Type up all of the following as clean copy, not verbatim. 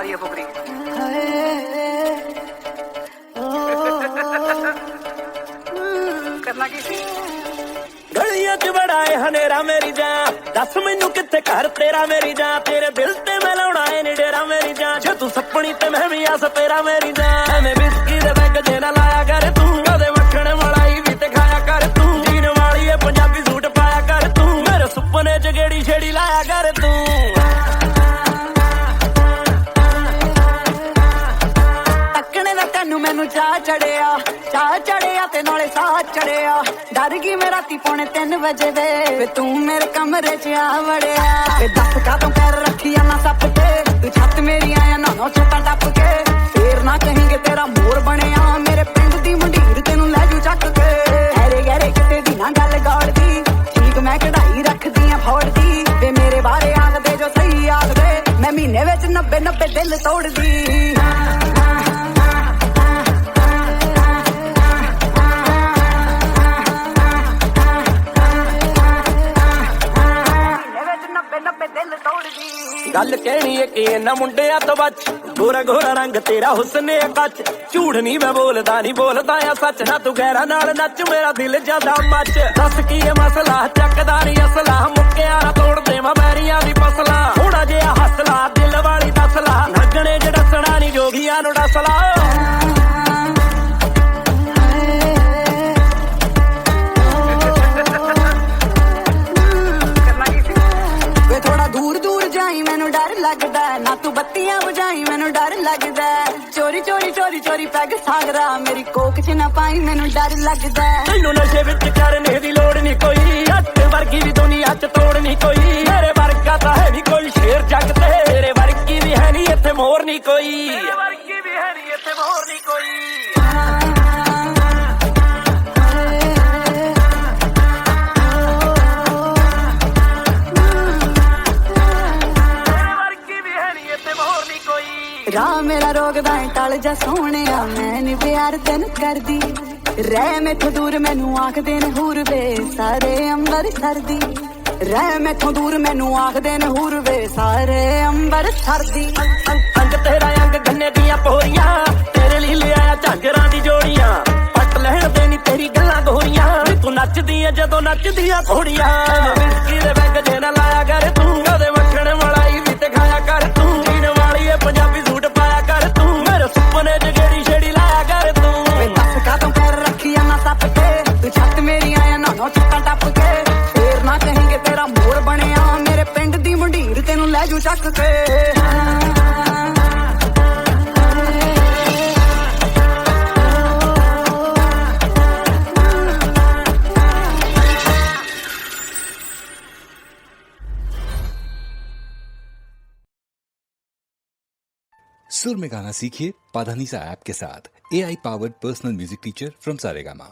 रही है फुकरी। करना की सी गलियां च बड़ा है हनेरा मेरी जान, दस मैनू कित्थे घर तेरा मेरी जान, तेरे दिल ते मैं लाउणा है नी डेरा मेरी जान, जे तू सपनी ते मैं भी आस तेरा मेरी जान, एवें विस्की दे बैग जे ना लाया कर तू, कदे मक्खण मलाई भी ते खाया कर तू, जीन वाली है पंजाबी सूट पाया कर तू, मेरे सुपने च गेड़ी छेड़ी लाया कर तू। मैनू चाह चढ़िया ते नाले साह चढ़िया, डर गई मैं राती 2:45 बजे दे, तू मेरे कमरे च आ वड़िया, दस कातों पैर रखिया ना सप के, तू छत मेरी आया ना छत्ता टप के, फेर ना कहेंगे तेरा मोर बनिया, मेरे पिंड दी मंडीर तेनू लै जू चक के, गहरे गहरे किते दी ना गल गौड़दी, ठीक मैं कढ़ाई रखदी आ फौड़दी, वे मेरे बारे आखदे जो सही आखदे, मैं महीने विच 90 दिल तोड़दी। गल कहनी है कि इन्ना मुंडिया तो बच, गोरा गोरा रंग तेरा हुस्न है कच, झूठ नहीं मैं बोलदा आ सच, ना तू गैरा नाल नच मेरा दिल ज्यादा मच, दस की है मसला चकदा नहीं असला, मुक्किया ना तोड़ देवां बैरियां दी फसला, थोड़ा जिहा हसला दिल वाली दसला, नगणे च डसना नहीं जोगियां नू डसला। लगदा ना तू बत्तियां बुझाई मैनू डर लगदा, चोरी चोरी चोरी चोरी पैग सागरा मेरी कोक च ना पाई मैनू डर लगदा, तैनू नशे विच करने दी लोड़ नहीं कोई, हट वर्गी भी दुनिया च तोड़ नहीं कोई, मेरे वर्गा तां है नहीं कोई शेर जग ते, तेरे वर्गी भी है नहीं इत्थे मोर नहीं कोई, मेरे वर्गी भी है नहीं इत्थे मोर नहीं कोई। राह मेरा रोकदा है टल जा सोहणिया, मैं नी प्यार तेनू करदी, रह मैथों दूर मैनू आखदे ने हूर वे सारे अंबर सरदी, रह मैथों दूर मैनू आखदे ने हूर वे सारे अंबर सरदी। अंग तेरा अंग गन्ने दियां पोरियां, तेरे लिए ले आया झांजरां दी जोड़ियां, पट लहण देनी तेरी गल्लां गोरियां, तू नचदी है जदों नचदियां घोड़ियां, विस्की दे बैग जे ना लाया कर तू, कदे मक्खण मलाई भी ते खाया कर तू, जीन वाली है पंजाबी सूट पाया कर तू, मेरे सुपने च गेड़ी छेड़ी लाया कर तू, दस कातों पैर रखिया ना सप के, तू छत मेरी आया ना छत्ता टप के, फेर ना कहेंगे तेरा मोर बनिया, मेरे पिंड दी मंडीर तेनू लै जू चक के। सुर में गाना सीखिए पाधानीसा ऐप के साथ, AI powered personal music teacher from Saregama.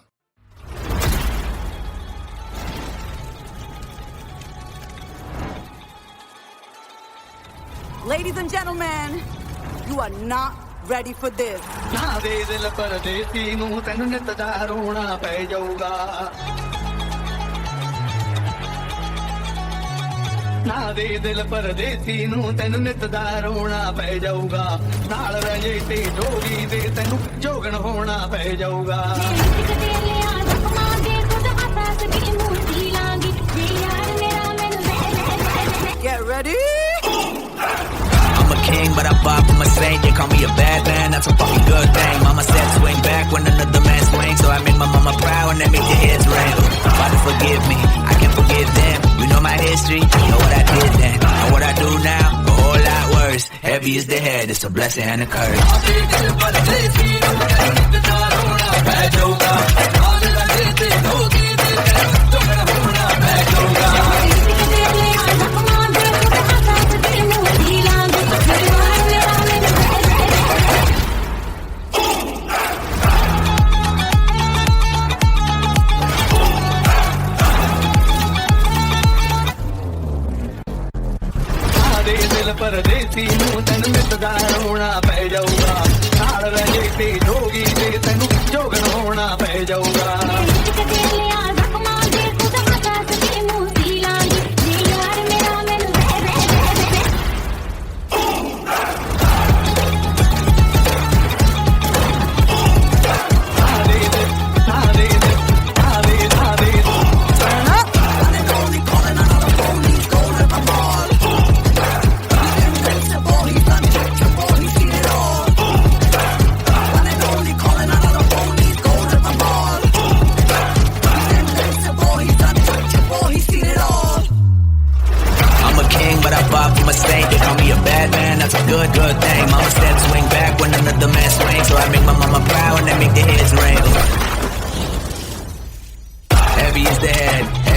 Ladies and gentlemen, you are not ready for this. ना दे दिल परदेसी नू तैनू नित दा रोना पै जाऊगा, ना दे दिल परदेसी नू तैनू नित दा रोना पै जाऊगा, नाल रहे ते जोगी दे तैनू जोगन होना पै जाऊगा। Get ready. I'm a king, but I bop from a saint. They call me a bad man, that's a fucking good thing. Mama said swing back when another man swings, so I made my mama proud and that made your heads ring. Father, forgive me, I can forgive them. You know my history, you know what I did then. And what I do now, a whole lot worse. Heavy is the head, it's a blessing and a curse. परदेसी नू तैनू नित दा रोना पै जाऊगा, नाल रहे ते जोगी दे तैनू जोगन होना पै जाऊगा।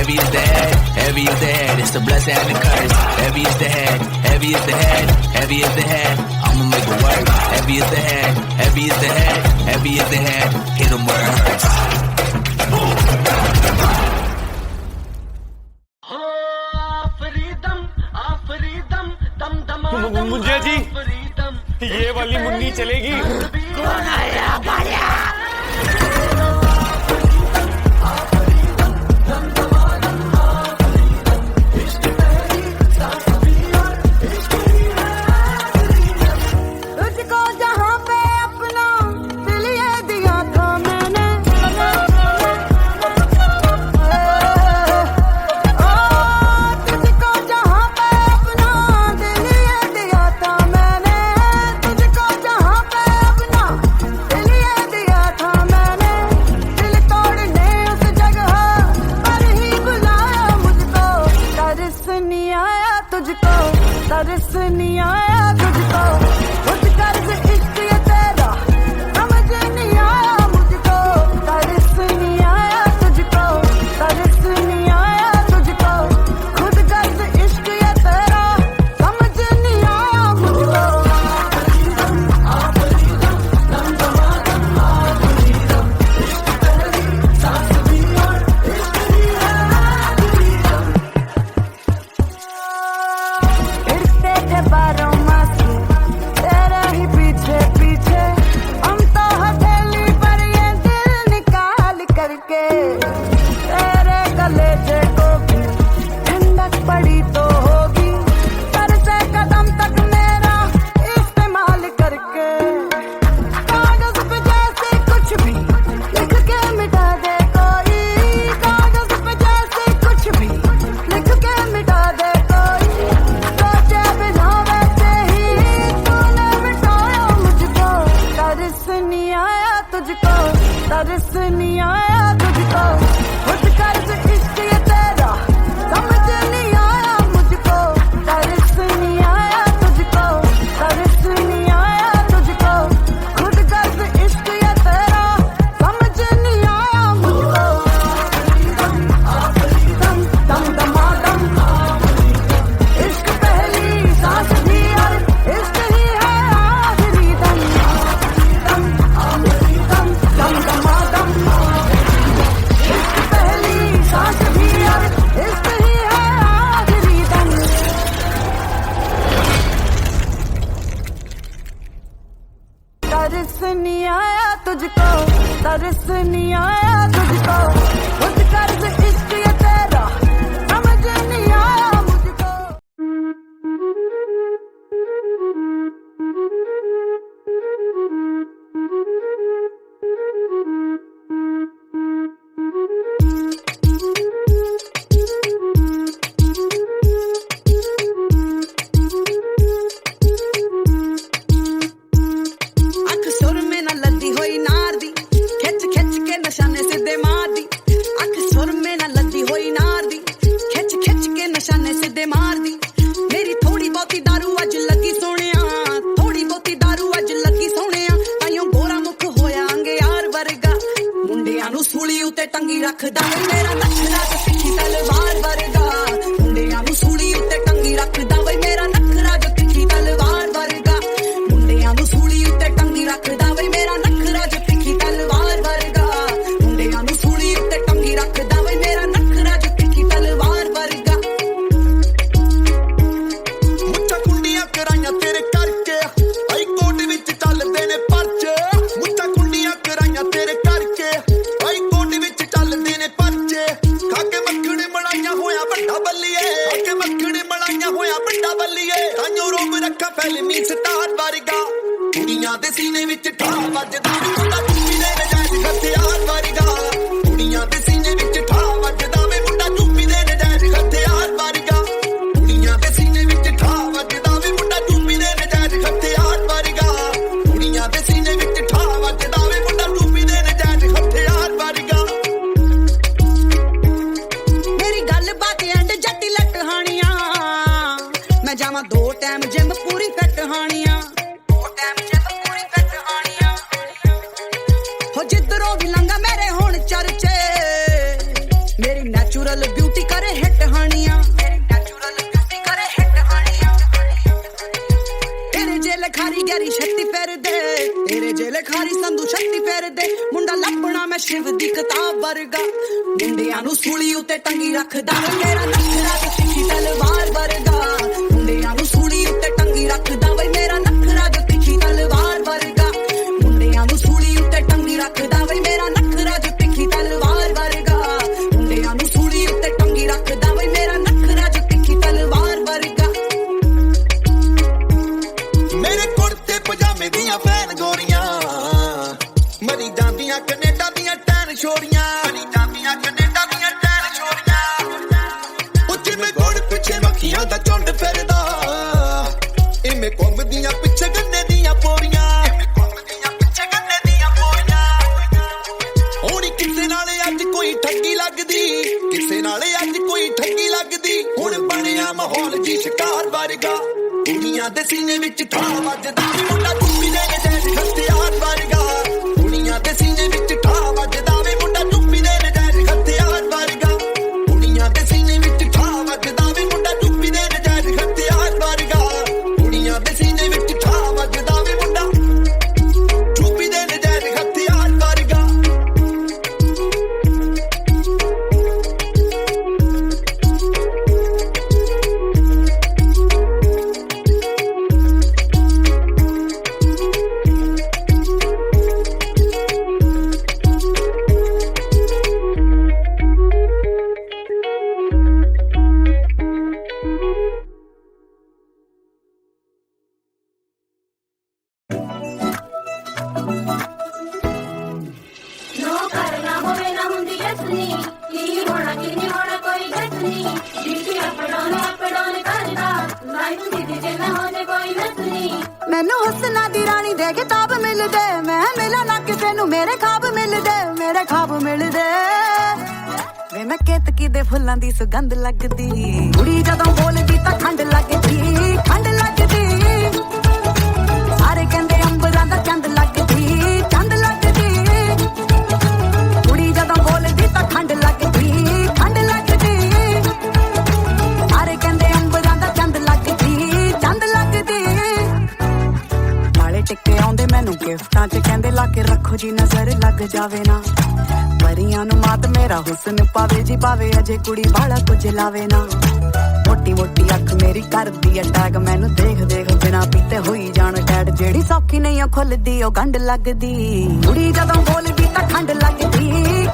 Heavy is the head, heavy is the head. It's the blessing and the curse. Heavy is the head, heavy is the head, heavy is the head. I'ma make it work. Heavy is the head, heavy is the head, heavy is the head. Hit 'em where it hurts. Munjya जी, ये वाली मुन्नी चलेगी? कौन आया बालिया? तुझको जहाँ पे अपना दिल ये दिया था मैंने, तुझको जहाँ पे अपना दिल ये दिया था मैंने, तुझको जहाँ पे अपना दिल ये दिया था मैंने, दिल तोड़ने उस जगह पर ही बुलाया मुझको, तरस नहीं आया तुझको, तरस नहीं आया तुझको, खुद कर्ज इश्क ये तेरा समझ नहीं आया मुझको, तरस नहीं आया तुझको, तरस नहीं आया तुझको, खुद कर्ज इश्क ये तेरा समझ नहीं आया मुझको। फिरते थे बारों मासी तेरे ही पीछे पीछे, हम तो हथेली पर ये दिल निकाल करके, तेरे कलेजे को भी ठंडक पड़ी तो होगी, सर से कदम तक मेरा इस्तेमाल करके, कागज पे जैसे कुछ भी लिख के मिटा दे कोई, कागज पे जैसे कुछ भी लिख के मिटा दे कोई, सोचे बिना वैसे ही तूने मिटाया मुझको, तरस नहीं आया तुझको, तरस नहीं आया तुझको, खुद कर्ज इश्क ये तेरा समझ नहीं आया मुझको, तरस नहीं आया तुझको, तरस नहीं आया तुझको, खुद कर्ज इश्क ये तेरा समझ नहीं आया मुझको। दम दम दमादम इश्क पहली सांस भी और इश्क ही है आखिरी दम, दम दम दम दमादम इश्क पहली सांस भी और इश्क ही है आखिरी दम। तरस नहीं आया तुझको, तरस नहीं आया तुझको, खुद कर्ज इश्क ये तेरा समझ नहीं आया मुझको। अख सुर में न लदी होई नार दी, खिच खिच के निशाने सिद्धे मार दी, अख सुर में न लदी होई नार दी, खिच खिच के निशाने सिद्धे मार दी, मेरी थोड़ी बहुती दारू अज लगी सोहणिया, थोड़ी बहुती दारू अज लगी सोहणिया, ताइयों गोरा मुख होया अंगे यार वर्गा, मुंडियां नू सूली उते टंगी रखदा वे मेरा नखरा ते तिखी तलवार वर्गा, मुंडियां नू सूली उते टंगी रखदा वे मेरा नखरा ते तिखी तलवार वर्गा, मुंडियां नू सूली उते टंगी रखदा वे मेरा नखरा ते तिखी तलवार वर्गा, मुंडियां नू सूली उते टंगी रखदा वे मेरा नखरा ते तिखी तलवार वर्गा। ਮੁੱਛਾਂ ਕੁੰਡੀਆਂ ਕਰਾਈਆਂ ਤੇਰੇ ਕਰਕੇ, ਹਾਈ ਕੋਰਟ ਵਿੱਚ ਚੱਲਦੇ ਨੇ ਪਰਚੇ, ਮੁੱਛਾਂ ਕੁੰਡੀਆਂ ਕਰਾਈਆਂ ਤੇਰੇ ਕਰਕੇ, ਹਾਈ ਕੋਰਟ ਵਿੱਚ ਚੱਲਦੇ ਨੇ ਪਰਚੇ, ਖਾ ਕੇ ਮੱਖਣ ਬਣਾਈਆਂ ਹੋਇਆ ਵੱਡਾ ਬੱਲੀਏ, ਖਾ ਕੇ ਮੱਖਣ ਬਣਾਈਆਂ ਹੋਇਆ ਵੱਡਾ ਬੱਲੀਏ, ਤਾਈਓ ਰੋਬ ਰੱਖਾ ਫਿਲਮੀ ਸਟਾਰ ਵਰਗਾ, ਕੁੜੀਆਂ ਦੇ ਸੀਨੇ ਵਿੱਚ ਠਾ ਵੱਜਦਾ ਵੇ ਮੁੰਡਾ ਚੁੱਪੀ ਦੇ ਨਜਾਇਜ਼ ਹਥਿਆਰ ਵਰਗਾ, ਕੁੜੀਆਂ ਦੇ ਸੀਨੇ ਵਿੱਚ ਠਾ ਵੱਜਦਾ ਵੇ ਮੁੰਡਾ ਚੁੱਪੀ ਦੇ ਨਜਾਇਜ਼ ਹਥਿਆਰ ਵਰਗਾ, ਕੁੜੀਆਂ ਦੇ ਸੀਨੇ ਵਿੱਚ ਠਾ ਵੱਜਦਾ ਵੇ ਮੁੰਡਾ ਚੁੱਪੀ ਦੇ ਨਜਾਇਜ਼ ਹਥਿਆਰ ਵਰਗਾ, ਕੁੜੀਆਂ ਦੇ ਸੀਨੇ ਵਿੱਚ ਠਾ ਵੱਜਦਾ ਵੇ ਮੁੰਡਾ ਚੁੱਪੀ ਦੇ ਨਜਾਇਜ਼ ਹਥਿਆਰ ਵਰਗਾ। मेरी गल बात एंड जट्टी लट हानियां, मैं जावां 2 टाइम जिम पूरी फिट हानियां, 2 टाइम जिम पूरी फिट हानियां, ਪੈਰੀ ਛੱਤੀ ਫੇਰ ਦੇ ਤੇਰੇ ਜੇਲੇ ਖਾਰੀ ਸੰਧੂ ਛੱਤੀ ਫੇਰ ਦੇ ਮੁੰਡਾ ਲੱਭਣਾ ਮੈਂ ਸ਼ਿਵ ਦੀ ਕਿਤਾਬ ਵਰਗਾ ਮੁੰਡਿਆਂ ਨੂੰ ਸੂਲੀ ਉੱਤੇ ਟੰਗੀ ਰੱਖਦਾ ਵੇ ਮੇਰਾ ਨਖਰਾ ਤੇ ਤਿੱਖੀ ਤਲਵਾਰ ਵਰਗਾ ਮੁੰਡਿਆਂ ਨੂੰ ਸੂਲੀ ਉੱਤੇ ਟੰਗੀ ਰੱਖਦਾ ਵੇ ਮੇਰਾ ਨਖਰਾ ਤੇ ਤਿੱਖੀ ਤਲਵਾਰ ਵਰਗਾ ਮੁੰਡਿਆਂ ਨੂੰ ਸੂਲੀ ਉੱਤੇ ਟੰਗੀ ਰੱਖਦਾ ਵੇ ਮੇਰਾ ਨਖਰਾ ਤੇ ਤਿੱਖੀ ਤਲਵਾਰ ਵਰਗਾ ਮੁੰਡਿਆਂ ਨੂੰ ਸੂਲੀ ਉੱਤੇ ਟੰਗੀ ਰੱਖਦਾ ਵੇ ਮੇਰਾ ਨਖਰਾ ਤੇ ਤਿੱਖੀ ਤਲਵਾਰ ਵਰਗਾ ਮੇਰੇ ਕੁੜਤੇ ਪਜਾਮੇ ਦੀਆਂ ਫੈਨ ਗੋਰੀਆਂ ਮਰੀ ਜਾਂਦੀਆਂ ਕੈਨੇਡਾ ਦੀਆਂ ਟੈਨ ਛੋਰੀਆਂ ਮਰੀ ਜਾਂਦੀਆਂ ਕੈਨੇਡਾ ਦੀਆਂ ਟੈਨ ਛੋਰੀਆਂ ਉੱਚੇ ਮੇ ਗੋੜ ਪਿੱਛੇ ਮੱਖੀਆਂ ਦਾ ਝੁੰਡ ਫਿਰਦਾ ਇਵੇਂ ਘੁੰਮਦੀਆਂ ਪਿੱਛੇ ਗੰਨੇ ਦੀਆਂ ਪੋਰੀਆਂ ਇਵੇਂ ਘੁੰਮਦੀਆਂ ਪਿੱਛੇ ਗੰਨੇ ਦੀਆਂ ਪੋਰੀਆਂ ਹੋਣੀ ਕਿਸੇ ਨਾਲ ਅੱਜ ਕੋਈ ਠੱਗੀ ਲੱਗਦੀ ਕਿਸੇ ਨਾਲ ਅੱਜ ਕੋਈ ਠੱਗੀ ਲੱਗਦੀ ਹੁਣ ਬਣਿਆ ਮਾਹੌਲ ਜੀ ਸ਼ਿਕਾਰ ਵਰਗਾ ਕੁੜੀਆਂ ਦੇ ਸੀਨੇ ਵਿੱਚ ਠਾਹ ਵੱਜਦਾ ਮੁੰਡਾ ਚੁੱਪੀ ਦੇ ਨਜਾਇਜ਼ ਹਥਿਆਰ ਵਰਗਾ ਕੁੜੀਆਂ ਦੇ ਸੀਨੇ ਵਿੱਚ ਠਾਹ ਵੱਜਦਾ ਵੇ ਮੁੰਡਾ ਚੁੱਪੀ ਦੇ ਨਜਾਇਜ਼ ਹਥਿਆਰ ਵਰਗਾ ਕੁੜੀਆਂ ਦੇ ਸੀਨੇ ਵਿੱਚ ਠਾਹ ਵੱਜਦਾ ਵੇ ਮੁੰਡਾ ਚੁੱਪੀ ਦੇ ਨਜਾਇਜ਼ ਹਥਿਆਰ ਵਰਗਾ ਕੁੜੀਆਂ ਦੇ ਸੀਨੇ ਵਿੱਚ ਠਾਹ ਵੱਜਦਾ ਵੇ ਮੁੰਡਾ ਚੁੱਪੀ ਦੇ ਨਜਾਇਜ਼ ਹਥਿਆਰ ਵਰਗਾ ਮੈਨੂੰ ਹੁਸਨਾ ਦੀ ਰਾਣੀ ਦੇ ਕਿਤਾਬ ਮਿਲਦੇ ਮੈਂ ਮਿਲਾਂ ਨਾ ਕਿਸੇ ਨੂੰ ਮੇਰੇ ਖਾਬ ਮਿਲਦੇ ਵੇ ਮੈਂ ਕੇਤਕੀ ਦੇ ਫੁੱਲਾਂ ਦੀ ਸੁਗੰਧ ਲੱਗਦੀ ਕੁੜੀ ਜਦੋਂ ਬੋਲਦੀ ਤਾਂ ਖੰਡ ਲੱਗਦੀ ਸਾਰੇ ਕਹਿੰਦੇ ਅੰਬਰਾਂ ਦਾ ਚੰਦ ਲੱਗਦੀ ਕੁੜੀ ਜਦੋਂ ਬੋਲਦੀ ਤਾਂ ਖੰਡ ਲੱਗਦੀ ਸਾਰੇ ਕਹਿੰਦੇ ਅੰਬਰਾਂ ਦਾ ਚੰਦ ਲੱਗਦੀ ਨਾਲੇ ਟਿੱਕੇ ਆਉਂਦੇ ਮੈਨੂੰ ਗਿਫਟਾਂ 'ਚ ਕਹਿੰਦੇ ਲਾ ਕੇ ਰੱਖੋ ਜੀ ਨਜ਼ਰ ਲੱਗ ਜਾਵੇ ਨਾ ਪਰੀਆਂ ਨੂੰ ਮਾਤ ਮੇਰਾ ਹੁਸਨ ਪਾਵੇ ਜੀ ਪਾਵੇ ਅਜੇ ਕੁੜੀ ਵਾਲਾ ਕੁਝ ਲਾਵੇ ਨਾ ਮੋਟੀ ਅੱਖ ਮੇਰੀ ਕਰਦੀ ਅਟੈਕ ਮੈਨੂੰ ਦੇਖ ਬਿਨਾ ਪੀਤੇ ਹੋਈ ਜਾਣ ਡੈਡ ਜਿਹੜੀ ਸੌਖੀ ਨਹੀਂ ਉਹ ਖੁੱਲਦੀ ਉਹ ਗੰਢ ਲੱਗਦੀ ਕੁੜੀ ਜਦੋਂ ਬੋਲਦੀ ਤਾਂ ਖੰਡ ਲੱਗਦੀ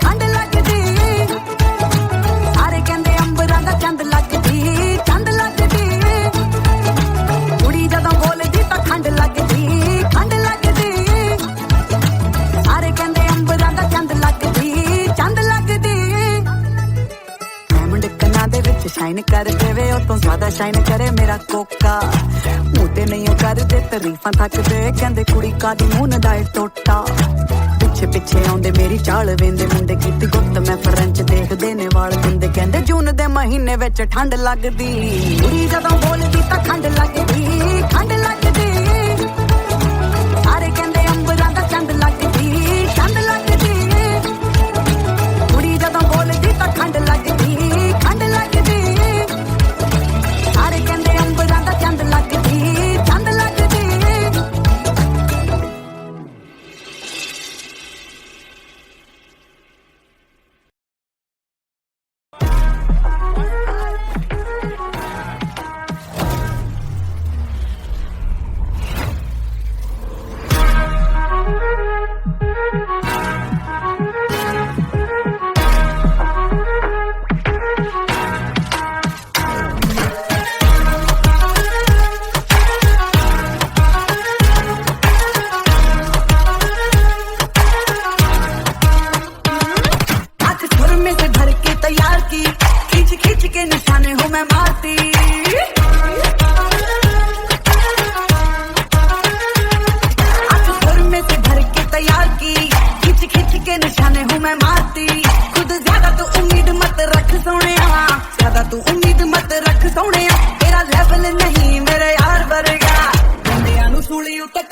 ਸਾਰੇ ਕਹਿੰਦੇ ਅੰਬਰਾਂ ਦਾ ਚੰਦ ਲੱਗਦੀ ਕੁੜੀ ਜਦੋਂ ਬੋਲਦੀ ਤਾਂ ਖੰਡ ਲੱਗਦੀ ਸਾਰੇ ਕਹਿੰਦੇ ਅੰਬਰਾਂ ਦਾ ਚੰਦ ਲੱਗਦੀ ਡਾਇਮੰਡ ਕੰਨਾਂ ਦੇ ਵਿੱਚ ਸ਼ਾਈਨ ਕਰ ਦੇਵੇ ਉਹ ਤੋਂ ਜ਼ਿਆਦਾ ਸ਼ਾਈਨ ਕਰੇ ਮੇਰਾ ਕੋਕਾ ਮੂੰਹ ਨਹੀਂ ਉਹ ਕਰਦੇ ਤਾਰੀਫਾਂ ਥੱਕਦੇ ਕਹਿੰਦੇ ਕੁੜੀ ਕਾਦੀ ਮੂੰਹ ਦਾ ਟੋਟਾ ਪਿੱਛੇ ਆਉਂਦੇ ਮੇਰੀ ਚਾਲ ਵੇਂਦੇ ਮੁੰਡੇ ਕੀਤੀ ਗੁੱਤ ਮੈਂ ਫਰੈਂਚ ਦੇਖਦੇ ਨੇ ਵਾਲ ਦਿੰਦੇ ਕਹਿੰਦੇ ਜੂਨ ਦੇ ਮਹੀਨੇ ਵਿੱਚ ਠੰਡ ਲੱਗਦੀ ਕੁੜੀ ਜਦੋਂ ਬੋਲਦੀ ਤਾਂ ਖੰਡ ਲੱਗਦੀ ਸਾਰੇ ਕਹਿੰਦੇ ਅੰਬਰਾਂ ਦਾ ਚੰਦ ਲੱਗਦੀ ਕੁੜੀ ਜਦੋਂ ਬੋਲਦੀ ਤਾਂ ਖੰਡ ਲੱਗਦੀ ਸਾਰੇ ਕਹਿੰਦੇ ਅੰਬਰਾਂ ਦਾ ਚੰਦ ਲੱਗਦੀ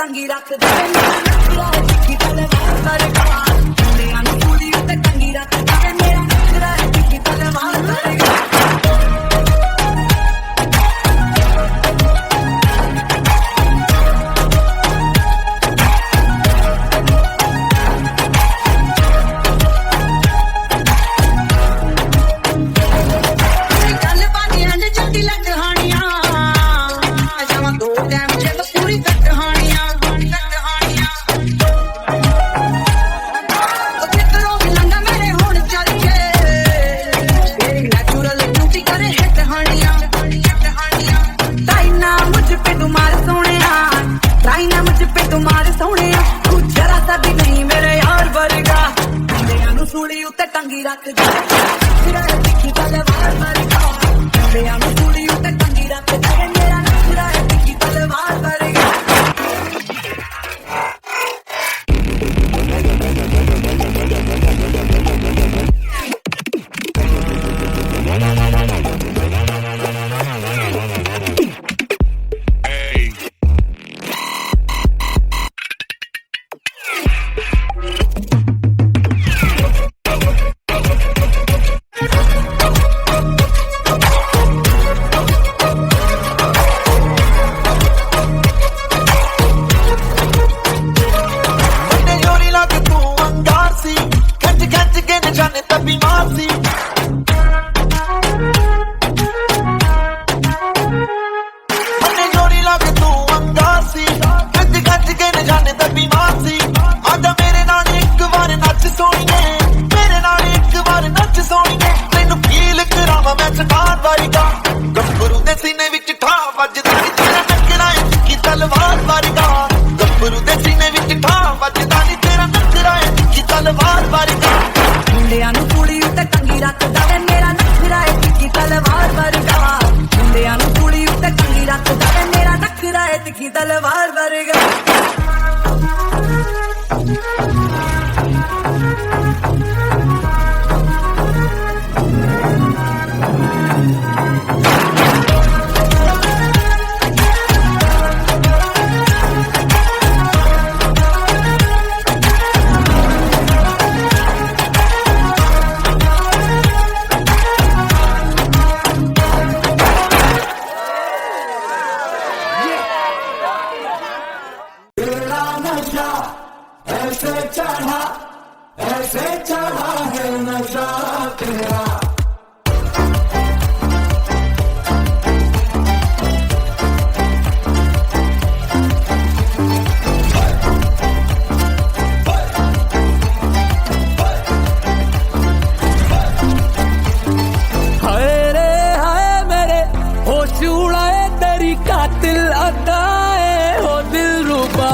ਟੰਗੀ ਰੱਖਦਾ ਮੇਰਾ ਟਿੱਕੀ ਤਲਵਾਰ ਵਰਗਾ ਮੁੰਡਿਆਂ ਨੂੰ ਕੁੜੀ ਉੱਤੇ ਟੰਗੀ ਰੱਖਦਾ ਮੇਰਾ ਟਿੱਕੀ ਤਲਵਾਰ ਵਰਗਾ ਰੱਖਦਾ ਨਖਰਾ ਹੈ ਤਿੱਖੀ ਤਲਵਾਰ ਵਰਗਾ ਮੁੰਡਿਆਂ ਨੂੰ ਸੂਲੀ ਉੱਤੇ ਟੰਗੀ ਰੱਖਦਾ ਮੇਰਾ ਨਖਰਾ ਹੈ ਤਿੱਖੀ ਤਲਵਾਰ ਵਰਗਾ ਮੁੰਡਿਆਂ ਨੂੰ ਸੂਲੀ ਉੱਤੇ ਟੰਗੀ ਰੱਖਦਾ ਵੇ ਮੇਰਾ ਨਖਰਾ ਹੈ ਤਿੱਖੀ ਤਲਵਾਰ ਵਰਗਾ ਮੁੰਡਿਆਂ ਨੂੰ ਸੂਲੀ ਉੱਤੇ ਟੰਗੀ ਰੱਖਦਾ ਵੇ ਮੇਰਾ ਨਖਰਾ ਹੈ ਤਿੱਖੀ ਤਲਵਾਰ ਵਰਗਾ ऐसे चढ़ा है नशा तेरा हाय रे हाय मेरे होश उड़ाए तेरी कातिल अदाए हो दिल रुबा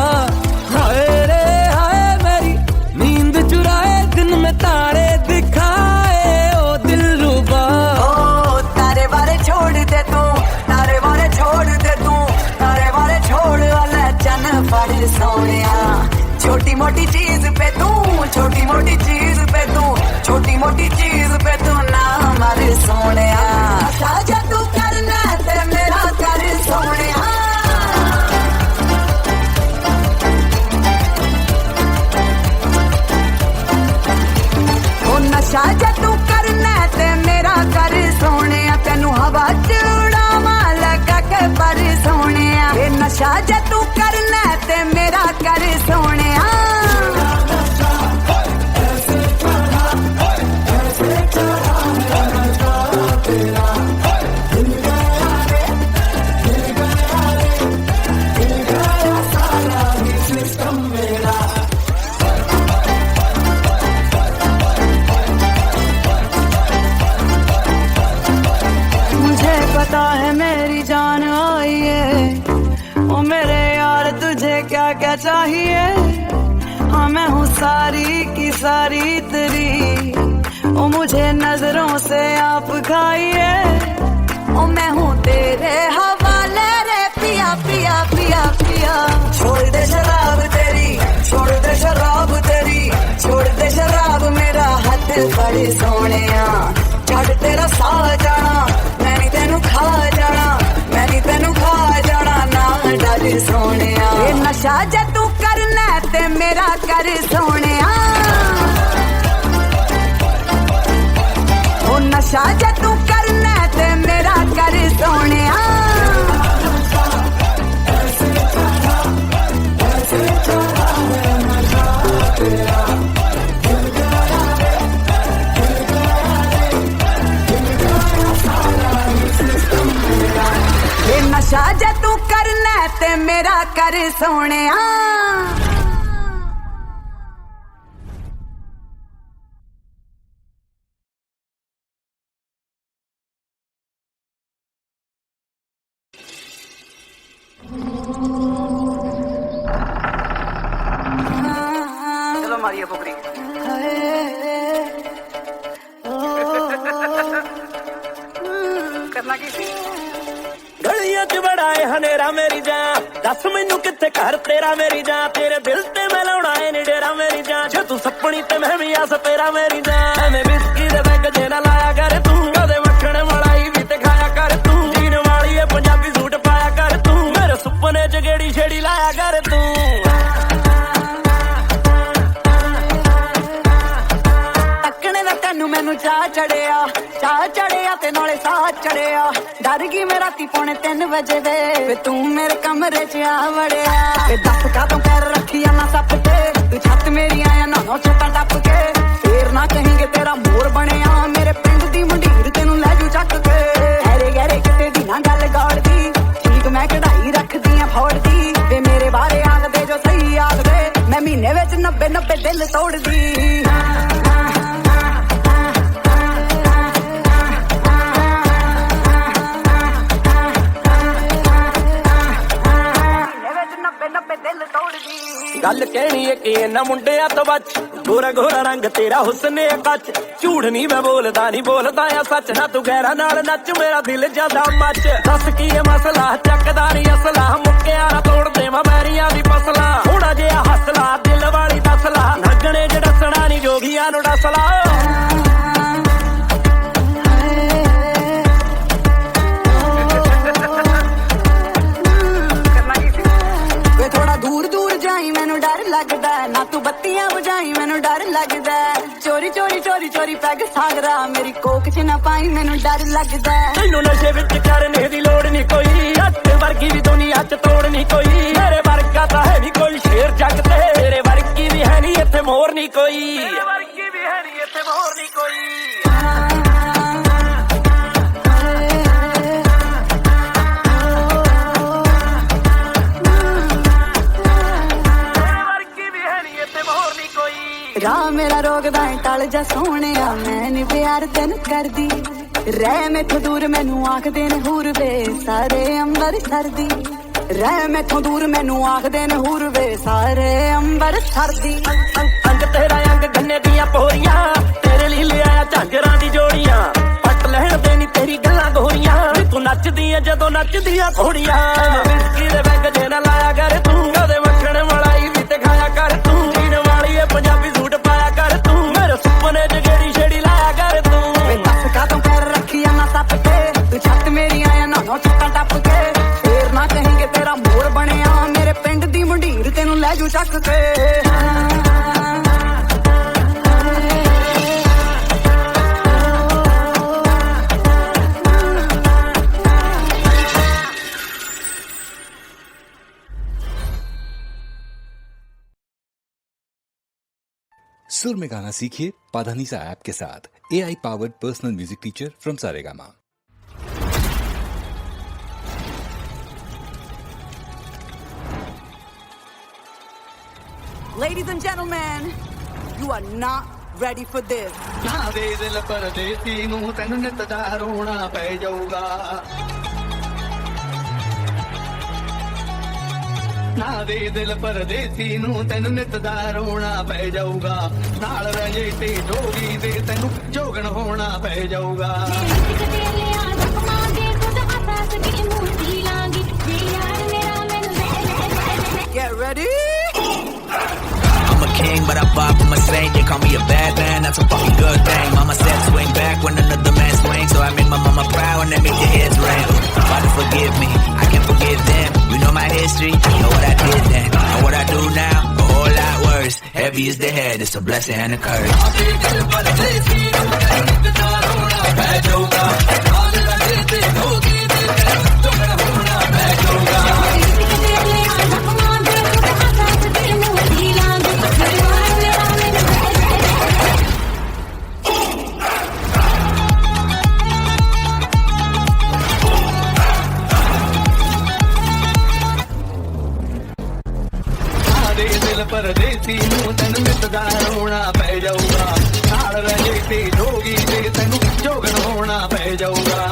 हाय रे हाय मेरी नींद चुराए दिन में तारे दिखाए ओ दिल रुबा ओ तारे बारे छोड़ दे तू तारे बारे छोड़ दे तू तारे बारे छोड़ वाला चन पड़ सोनिया छोटी मोटी चीज पे तू छोटी मोटी चीज पे तू छोटी मोटी चीज पे तू ना मर सोनिया साजा तू करना ते मेरा कर सोनिया ओ नशा जा तू करना ते मेरा कर सोनिया तेनू हवा च उड़ावा लगा के पर सोनिया ए नशा जा तू करना ते मेरा कर सोनिया मुझे पता है मेरी जान आई है ओ मेरे यार तुझे क्या क्या चाहिए हाँ मैं हूँ सारी की सारी तेरी ओ मुझे नजरों से आप खाइए ओ मैं हूँ तेरे हवाले रे पिया पिया पिया पिया छोड़ दे शराब तेरी छोड़ दे शराब तेरी छोड़ दे शराब मेरा हाथ फड़ सोनिया छड़ तेरा साह जाना मैं नी तेनू खा जाना मैं नी तेनू खा जाना ना डर सोनिया ये नशा जे तू करना ते मेरा कर सोनिया ओ नशा जे तू करना ते मेरा कर सोनिया ये नशा जे तू करना ते मेरा कर सोनिया चलो मारिए पोखरी ਗਲੀਆਂ 'ਚ ਬੜਾ ਏ ਹਨੇਰਾ ਮੇਰੀ ਜਾਨ ਦੱਸ ਮੈਨੂੰ ਕਿੱਥੇ ਘਰ ਤੇਰਾ ਮੇਰੀ ਜਾਨ ਤੇਰੇ ਦਿਲ ਤੇ ਮੈਂ ਲਾਉਣਾ ਏ ਨੀ ਡੇਰਾ ਮੇਰੀ ਜਾਨ ਜੇ ਤੂੰ ਸੱਪਣੀ ਤੇ ਮੈਂ ਵੀ ਆਸ ਤੇਰਾ ਮੇਰੀ ਜਾਨ ਐਵੇਂ ਵਿਸਕੀ ਦੇ ਬੈਗ ਜੇ ਨਾ ਲਾਇਆ ਕਰ ਤੂੰ ਕਦੇ ਮੱਖਣ ਮਲਾਈ ਵੀ ਤੇ ਖਾਇਆ ਕਰ ਤੂੰ ਜੀਨ ਵਾਲੀ ਏ ਪੰਜਾਬੀ ਸੂਟ ਪਾਇਆ ਕਰ ਤੂੰ ਮੇਰੇ ਸੁਪਨੇ 'ਚ ਗੇੜੀ ਛੇੜੀ ਲਾਇਆ ਕਰ ਤੂੰ ਤੈਨੂੰ ਮੈਨੂੰ ਚਾਹ ਚੜਿਆ ਤੇ ਨਾਲੇ ਸਾਹ ਚੜਿਆ ਡਰ ਗਈ ਮੈਂ ਰਾਤੀ ਪੌਣੇ 3 ਵਜੇ ਵੇ ਤੂੰ ਮੇਰੇ ਕਮਰੇ 'ਚ ਆ ਵੜਿਆ ਵੇ ਦੱਸ ਕਾਹਤੋਂ ਪੈਰ ਰੱਖੀਆਂ ਨਾ ਸੱਪ ਤੇ ਤੂੰ ਛੱਤ ਮੇਰੀ ਆਇਆ ਨਾ ਛੋਟਾ ਟੱਪ ਕੇ ਫੇਰ ਨਾ ਕਹੀਂ ਕਿ ਤੇਰਾ ਮੋਰ ਬਣਿਆ ਮੇਰੇ ਪਿੰਡ ਦੀ ਮੰਡੀਰ ਤੈਨੂੰ ਲੈ ਜੂ ਚੱਕ ਕੇ ਹੈਰੇ ਗਹਿਰੇ ਕਿਤੇ ਦੀ ਨਾ ਗੱਲ ਗਾੜਦੀ ਠੀਕ ਮੈਂ ਕਢਾਈ ਰੱਖਦੀ ਆ ਫੋੜਦੀ ਵੇ ਮੇਰੇ ਬਾਰੇ ਆਖਦੇ ਜੋ ਸਹੀ ਆਖਦੇ ਮੈਂ ਮਹੀਨੇ ਵਿੱਚ 90 ਦਿਲ ਤੋੜਦੀ ਗੱਲ ਕਹਿਣੀ ਏ ਕਿ ਇਹਨਾਂ ਮੁੰਡਿਆਂ ਤੋਂ ਬਚ ਗੋਰਾ ਗੋਰਾ ਰੰਗ ਤੇਰਾ ਹੁਸਨ ਏ ਕੱਚ ਝੂਠ ਨਹੀਂ ਮੈਂ ਬੋਲਦਾ ਆ ਸੱਚ ਨਾ ਤੂੰ ਗੈਰਾਂ ਨਾਲ ਨੱਚ ਮੇਰਾ ਦਿਲ ਜਾਂਦਾ ਮੱਚ ਦੱਸ ਕੀ ਏ ਮਸਲਾ ਚੱਕਦਾ ਨਹੀਂ ਅਸਲਾ ਮੁੱਕਿਆ ਨਾ ਤੋੜ ਦੇਵਾਂ ਮੈਰੀਆਂ ਵੀ ਫਸਲਾਂ ਥੋੜਾ ਜਿਹਾ ਹੱਸਲਾ ਦਿਲ ਵਾਲੀ ਦੱਸਲਾ ਨੱਚਣੇ ਜਿਹੜਾ ਸਣਾ ਨਹੀਂ ਜੋਗੀਆਂ ਨੂੰ ਡਸਲਾ ਲੱਗਦਾ ਨਾ ਤੂੰ ਬੱਤੀਆਂ ਬੁਝਾਈ ਮੈਨੂੰ ਡਰ ਲੱਗਦਾ ਚੋਰੀ ਪੈਗ ਸਾਗਰਾ ਮੇਰੀ ਕੋਕ 'ਚ ਨਾ ਪਾਈ ਮੈਨੂੰ ਡਰ ਲੱਗਦਾ ਤੈਨੂੰ ਨਸ਼ੇ ਵਿੱਚ ਕਰਨੇ ਦੀ ਲੋੜ ਨਹੀਂ ਕੋਈ ਅੱਟ ਵਰਗੀ ਵੀ ਦੁਨੀਆ 'ਚ ਤੋੜ ਨਹੀਂ ਕੋਈ ਮੇਰੇ ਵਰਗਾ ਤਾਂ ਹੈ ਨਹੀਂ ਕੋਈ ਸ਼ੇਰ ਜੱਗ ਤੇ ਤੇਰੇ ਵਰਗੀ ਵੀ ਹੈ ਨਹੀਂ ਇੱਥੇ ਮੋਰ ਨਹੀਂ ਕੋਈ ਰਾਹ ਮੇਰਾ ਰੋਕਦਾ ਏ ਟਲ ਜਾ ਸੋਹਣਿਆ ਮੈਂ ਨੀ ਪਿਆਰ ਤੈਨੂੰ ਕਰਦੀ ਰਹਿ ਮੈਥੋਂ ਦੂਰ ਮੈਨੂੰ ਆਖਦੇ ਨੇ ਹੂਰ ਵੇ ਸਾਰੇ ਅੰਬਰ ਸਰਦੀ ਰਹਿ ਮੈਥੋਂ ਦੂਰ ਮੈਨੂੰ ਆਖਦੇ ਨੇ ਹੂਰ ਵੇ ਸਾਰੇ ਅੰਬਰ ਸਰਦੀ ਅੰਗ ਤੇਰਾ ਅੰਗ ਗੰਨੇ ਦੀਆਂ ਪੋਰੀਆਂ ਤੇਰੇ ਲਈ ਲਿਆਇਆ ਝਾਂਜਰਾਂ ਦੀ ਜੋੜੀਆਂ ਪੱਟ ਲੈਣ ਦੇ ਨੀ ਤੇਰੀ ਗੱਲਾਂ ਗੋਰੀਆਂ ਤੂੰ ਨੱਚਦੀ ਏ ਜਦੋਂ ਨੱਚਦੀਆਂ ਘੋੜੀਆਂ ਵਿਸਕੀ ਦੇ ਬੈਗ ਜੇ ਨਾ ਲਾਇਆ ਕਰ ਤੂੰ ਕਦੇ ਮੱਖਣ ਮਲਾਈ ਵੀ ਤੇ ਖਾਇਆ ਕਰ ਤੂੰ ਜੀਨ ਵਾਲੀ ਏ ਪੰਜਾਬੀ ਸੂਟ ਪਾਇਆ ਕਰ ਤੂੰ ਮੇਰੇ ਸੁਪਨੇ 'ਚ ਗੇੜੀ ਛੇੜੀ ਲਾਇਆ ਕਰ ਤੂੰ ਵੇ ਦੱਸ ਕਾਹਤੋਂ ਪੈਰ ਰੱਖੀਆਂ ਨਾ ਸੱਪ ਤੇ ਤੂੰ ਛੱਤ ਮੇਰੀ ਆਇਆ ਨਾ ਛੋਟਾ ਟੱਪ ਕੇ ਫੇਰ ਨਾ ਕਹੀਂ ਕਿ ਤੇਰਾ ਮੋਰ ਬਣਿਆ ਮੇਰੇ ਪਿੰਡ ਦੀ ਮੰਡੀਰ ਤੈਨੂੰ ਲੈ ਜੂ ਚੱਕ ਕੇ सुर में गाना सीखिए पाधानीसा ऐप के साथ AI powered personal music teacher from Saregama. Ladies and gentlemen, you are not ready for this. ਨਾ ਦੇ ਦਿਲ ਪਰਦੇਸੀ ਨੂੰ ਤੈਨੂੰ ਨਿਤ ਦਾ ਰੋਣਾ ਪੈ ਜਾਊਗਾ ਨਾ ਦੇ ਦਿਲ ਪਰਦੇਸੀ ਨੂੰ ਤੈਨੂੰ ਨਿਤ ਦਾ ਰੋਣਾ ਪੈ ਜਾਊਗਾ ਨਾਲ ਰਹਿ ਤੇ ਜੋਗੀ ਦੇ ਤੈਨੂੰ ਜੋਗਣ ਹੋਣਾ ਪੈ ਜਾਊਗਾ Get ready. I'm a king, but I vibe from a saint. They call me a bad man, that's a fucking good thing. Mama said swing back when another man swings, so I made my mama proud and that make your heads ring. Father forgive me, I can forgive them. You know my history, you know what I did then. And what I do now, a whole lot worse. Heavy is the head, it's a blessing and a curse. ਪਰਦੇਸੀ ਨੂੰ ਤੈਨੂੰ ਨਿਤ ਦਾ ਰੋਣਾ ਪੈ ਜਾਊਗਾ ਨਾਲ ਰਹਿ ਤੇ ਜੋਗੀ ਦੇ ਤੈਨੂੰ ਜੋਗਣ ਹੋਣਾ ਪੈ ਜਾਊਗਾ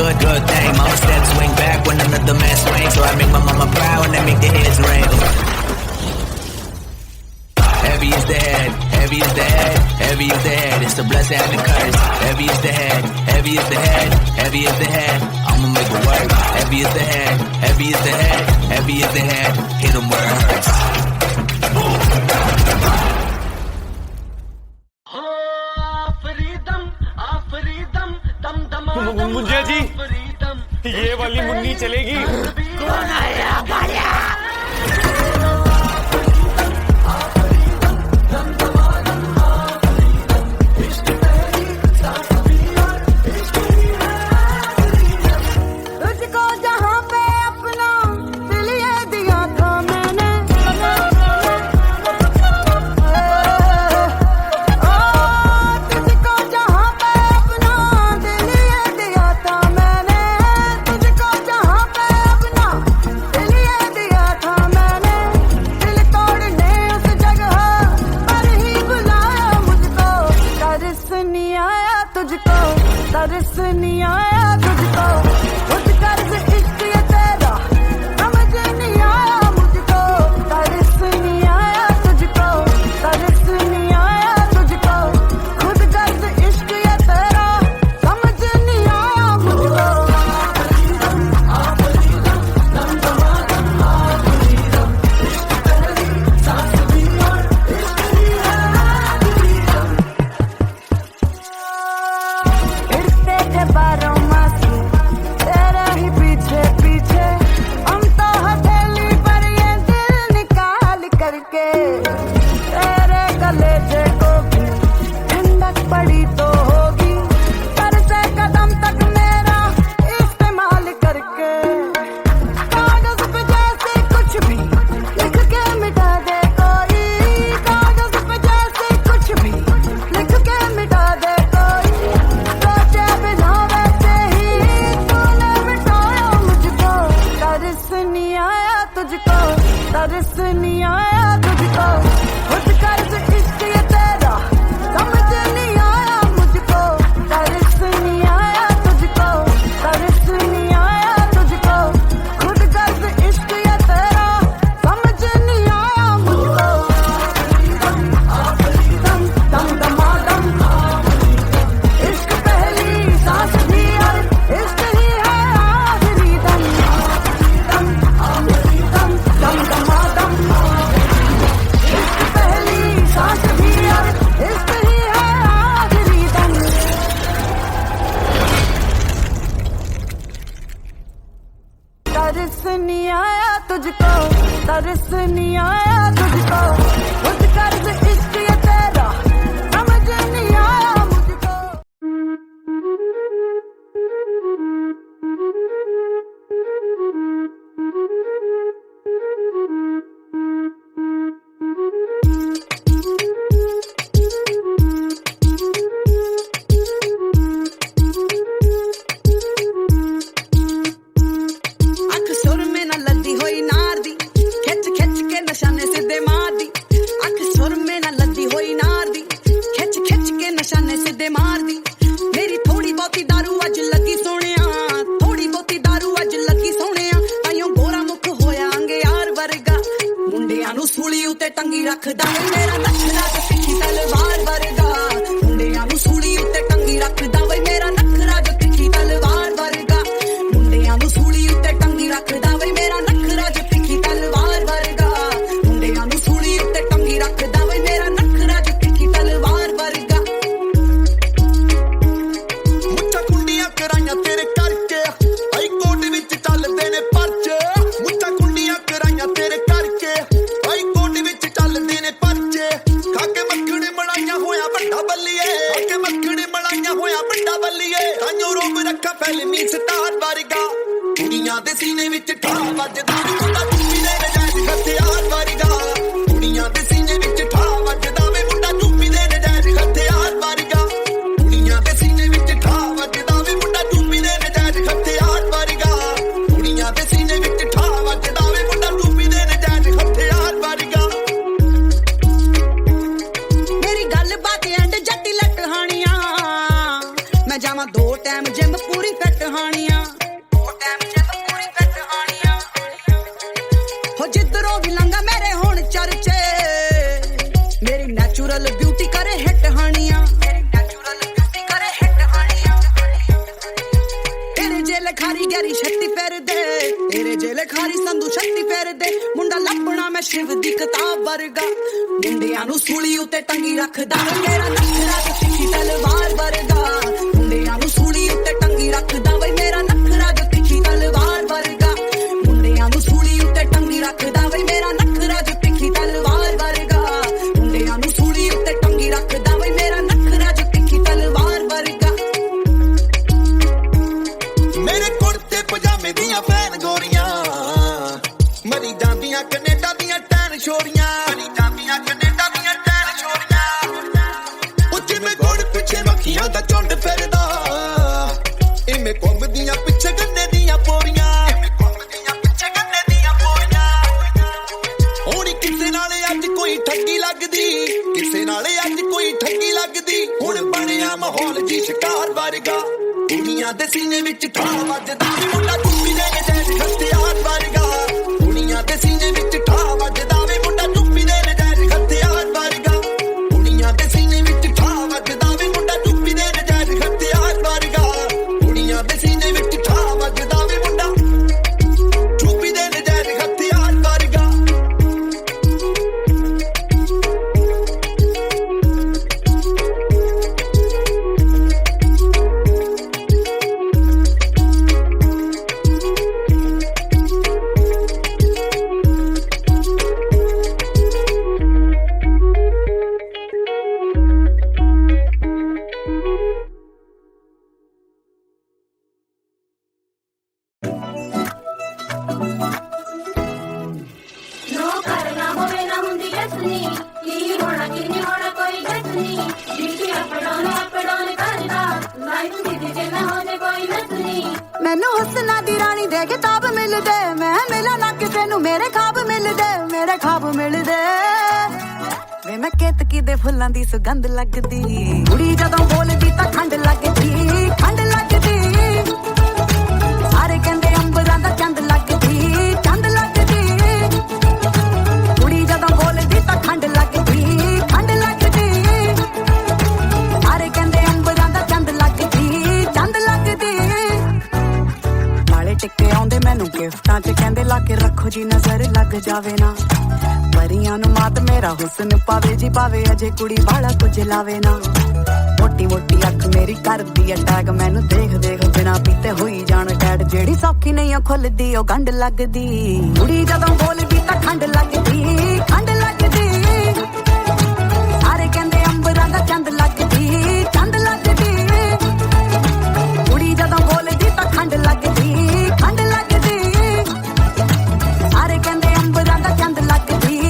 good, good thing. Mama said swing back when another man swings, so I make my mama proud and I make the heads ring. Heavy is the head, heavy is the head, heavy is the head. It's a blessing and a curse. Heavy is the head, heavy is the head, heavy is the head. I'ma make it work. Heavy is the head, heavy is the head, heavy is the head. Hit 'em where it hurts. Munjya जी, ये वाली मुन्नी चलेगी? कौन आया बालिया? तुझको जहाँ पे अपना दिल ये दिया था मैंने, तुझको जहाँ पे अपना दिल ये दिया था मैंने, तुझको जहाँ पे अपना दिल ये दिया था मैंने, दिल तोड़ने उस जगह पर ही बुलाया मुझको, तरस नहीं आया तुझको, तरस नहीं आया तुझको, खुद कर्ज इश्क ये तेरा समझ नहीं आया मुझको, तरस नहीं आया तुझको, तरस नहीं आया तुझको, खुद कर्ज इश्क ये तेरा समझ नहीं आया मुझको। फिरते थे बारों मासी तेरे ही पीछे पीछे, हम तो हथेली पर ये दिल निकाल करके, तेरे कलेजे को भी ठंडक पड़ी तो होगी, सर से कदम तक मेरा इस्तेमाल करके, कागज पे जैसे कुछ भी लिख के मिटा दे कोई, कागज पे जैसे कुछ भी लिख के मिटा दे कोई, सोचे बिना वैसे ही तूने मिटाया मुझको, तरस नहीं आया तुझको, तरस नहीं आया तुझको, खुद कर्ज इश्क ये तेरा समझ नहीं आया मुझको, तरस नहीं आया तुझको, तरस नहीं आया तुझको, खुद कर्ज इश्क ये तेरा समझ नहीं आया मुझको। दम दम दमादम, इश्क पहली सांस भी और इश्क ही है आखिरी दम, दम दम दम दमादम, इश्क पहली सांस भी और इश्क ही है आखिरी दम। तरस नहीं आया तुझको, तरस नहीं आया तुझको, खुद कर्ज इश्क ये तेरा समझ नहीं आया मुझको। अख सुर में न लदी होई नार दी, खिच खिच के निशाने सिद्धे मार दी, अख सुर में न लदी होई नार दी, खिच खिच के निशाने सिद्धे मार दी, मेरी थोड़ी बहुती दारू अज लगी सोहणिया, थोड़ी बहुती दारू अज लगी सोहणिया, ताइयों गोरा मुख होया अंगे यार वर्गा, मुंडियां नू सूली उते टंगी रखदा वे मेरा नखरा ते तिखी तलवार वर्गा, मुंडियां नू सूली उते टंगी रखदा वे मेरा नखरा ते तिखी तलवार वर्गा, मुंडियां नू सूली उते टंगी रखदा वे मेरा नखरा ते तिखी तलवार वर्गा, मुंडियां नू सूली उते टंगी रखदा वे मेरा नखरा ते तिखी तलवार वर्गा। ਮੁੱਛਾਂ ਕੁੰਡੀਆਂ ਕਰਾਈਆਂ ਤੇਰੇ ਕਰਕੇ, ਹਾਈ ਕੋਰਟ ਵਿੱਚ ਚੱਲਦੇ ਨੇ ਪਰਚੇ, ਮੁੱਛਾਂ ਕੁੰਡੀਆਂ ਕਰਾਈਆਂ ਤੇਰੇ ਕਰਕੇ, ਹਾਈ ਕੋਰਟ ਵਿੱਚ ਚੱਲਦੇ ਨੇ ਪਰਚੇ, ਖਾ ਕੇ ਮੱਖਣ ਬਣਾਈਆਂ ਹੋਇਆ ਵਰਗਾ ਮੁੰਡਿਆਂ ਨੂੰ ਸੂਲੀ ਉੱਤੇ ਟੰਗੀ ਰੱਖਦਾ ਵੇ ਮੇਰਾ ਨਖਰਾ ਤੇ ਤਿੱਖੀ ਤਲਵਾਰ ਵਰਗਾ ਮੁੰਡਿਆਂ ਨੂੰ ਸੂਲੀ ਉੱਤੇ ਟੰਗੀ ਰੱਖਦਾ ਵੇ ਮੇਰਾ ਨਖਰਾ ਤੇ ਤਿੱਖੀ ਤਲਵਾਰ ਵਰਗਾ ਮੁੰਡਿਆਂ ਨੂੰ ਸੂਲੀ ਉੱਤੇ ਟੰਗੀ ਰੱਖਦਾ ਵੇ ਮੇਰਾ ਨਖਰਾ ਤੇ ਤਿੱਖੀ ਤਲਵਾਰ ਵਰਗਾ ਮੁੰਡਿਆਂ ਨੂੰ ਸੂਲੀ ਉੱਤੇ ਟੰਗੀ ਰੱਖਦਾ ਵੇ ਮੇਰਾ ਨਖਰਾ ਤੇ ਤਿੱਖੀ ਤਲਵਾਰ ਵਰਗਾ ਮੇਰੇ ਕੁੜਤੇ ਪਜਾਮੇ ਦੀਆਂ ਫੈਨ ਗੋਰੀਆਂ ਮਰੀ ਜਾਂਦੀਆਂ ਕੈਨੇਡਾ ਦੀਆਂ ਟੈਨ ਛੋਰੀਆਂ ਮਰੀ ਜਾਂਦੀਆਂ ਕੈਨੇਡਾ ਦੀਆਂ ਟੈਨ ਛੋਰੀਆਂ ਉੱਚੇ ਮੇ ਗੋੜ ਪਿੱਛੇ ਮੱਖੀਆਂ ਦਾ ਝੁੰਡ ਫਿਰਦਾ ਇਵੇਂ ਘੁੰਮਦੀਆਂ ਪਿੱਛੇ ਗੰਨੇ ਦੀਆਂ ਪੋਰੀਆਂ ਇਵੇਂ ਘੁੰਮਦੀਆਂ ਪਿੱਛੇ ਗੰਨੇ ਦੀਆਂ ਪੋਰੀਆਂ ਹੁਣ ਕਿਸੇ ਨਾਲ ਅੱਜ ਕੋਈ ਠੱਗੀ ਲੱਗਦੀ ਕਿਸੇ ਨਾਲ ਅੱਜ ਕੋਈ ਠੱਗੀ ਲੱਗਦੀ ਹੁਣ ਬਣਿਆ ਮਾਹੌਲ ਜੀ ਸ਼ਿਕਾਰ ਵਰਗਾ ਕੁੜੀਆਂ ਦੇ ਸੀਨੇ ਵਿੱਚ ਠਾਹ ਵੱਜਦਾ ਮੁੰਡਾ ਚੁੱਪੀ ਦੇ ਨਜ਼ਾਇਜ਼ ਹਥਿਆਰ ਵਰਗਾ ਕੁੜੀਆਂ ਦੇ ਸੀਨੇ ਵਿੱਚ ਠਾਹ ਵੱਜਦਾ ਵੇ ਮੁੰਡਾ ਚੁੱਪੀ ਦੇ ਨਜ਼ਾਇਜ਼ ਹਥਿਆਰ ਵਰਗਾ ਕੁੜੀਆਂ ਦੇ ਸੀਨੇ ਵਿੱਚ ਠਾਹ ਵੱਜਦਾ ਵੇ ਮੁੰਡਾ ਚੁੱਪੀ ਦੇ ਨਜ਼ਾਇਜ਼ ਹਥਿਆਰ ਵਰਗਾ ਕੁੜੀਆਂ ਦੇ ਸੀਨੇ ਵਿੱਚ ਠਾਹ ਵੱਜਦਾ ਵੇ ਮੁੰਡਾ ਚੁੱਪੀ ਦੇ ਨਜ਼ਾਇਜ਼ ਹਥਿਆਰ ਵਰਗਾ ਨੋ ਕਰਨਾ ਹੋਵੇ ਨਾ ਹੁੰਦੀ ਅਸਲੀ ਕੀ ਹੋਣਾ ਕੀ ਨਹੀਂ ਹੋਣਾ ਕੋਈ ਜੱਟਨੀ ਜਿੱਥੇ ਅਪਡਾਉਨ ਕਰਦਾ ਲਾਈਫ ਦੀ ਜੇ ਨਾ ਹੋਵੇ ਕੋਈ ਨਸਨੀ ਮੈਨੂੰ ਹੁਸਨਾ ਦੀ ਰਾਣੀ ਦੇ ਕਿਤਾਬ ਮਿਲਦੇ ਮੈਂ ਮਿਲਾਂ ਨਾ ਕਿਸੇ ਨੂੰ ਮੇਰੇ ਖਾਬ ਮਿਲਦੇ ਵੇ ਮੈਂ ਕੇਤਕੀ ਦੇ ਫੁੱਲਾਂ ਦੀ ਸੁਗੰਧ ਲੱਗਦੀ ਕੁੜੀ ਜਦੋਂ ਬੋਲਦੀ ਤਾਂ ਖੰਡ ਲੱਗਦੀ ਸਾਰੇ ਕਹਿੰਦੇ ਅੰਬਰਾਂ ਦਾ ਚੰਦ ਲੱਗਦੀ ਕੁੜੀ ਜਦੋਂ ਬੋਲਦੀ ਤਾਂ ਖੰਡ ਲੱਗਦੀ ਸਾਰੇ ਕਹਿੰਦੇ ਅੰਬਰਾਂ ਦਾ ਚੰਦ ਲੱਗਦੀ ਨਾਲੇ ਟਿੱਕੇ ਆਉਂਦੇ ਮੈਨੂੰ ਗਿਫਟਾਂ 'ਚ ਕਹਿੰਦੇ ਲਾ ਕੇ ਰੱਖੋ ਜੀ ਨਜ਼ਰ ਲੱਗ ਜਾਵੇ ਨਾ ਪਰੀਆਂ ਨੂੰ ਮਾਤ ਮੇਰਾ ਹੁਸਨ ਪਾਵੇ ਜੀ ਪਾਵੇ ਅਜੇ ਕੁੜੀ ਬਾਲਾ ਕੁਝ ਲਾਵੇ ਨਾ ਮੋਟੀ ਮੋਟੀ ਅੱਖ ਮੇਰੀ ਕਰਦੀ ਅਟੈਕ ਮੈਨੂੰ ਦੇਖ ਬਿਨਾ ਪੀਤੇ ਹੋਈ ਜਾਣ ਟੈਡ ਜਿਹੜੀ ਸੌਖੀ ਨਹੀਂ ਖੁੱਲਦੀ ਉਹ ਗੰਢ ਲੱਗਦੀ ਕੁੜੀ ਜਦੋਂ ਬੋਲਦੀ ਤਾਂ ਖੰਡ ਲੱਗਦੀ ਸਾਰੇ ਕਹਿੰਦੇ ਅੰਬਰਾਂ ਦਾ ਚੰਦ ਲੱਗਦੀ ਕੁੜੀ ਜਦੋਂ ਬੋਲਦੀ ਤਾਂ ਖੰਡ ਲੱਗਦੀ ਸਾਰੇ ਕਹਿੰਦੇ ਅੰਬਰਾਂ ਦਾ ਚੰਦ ਲੱਗਦੀ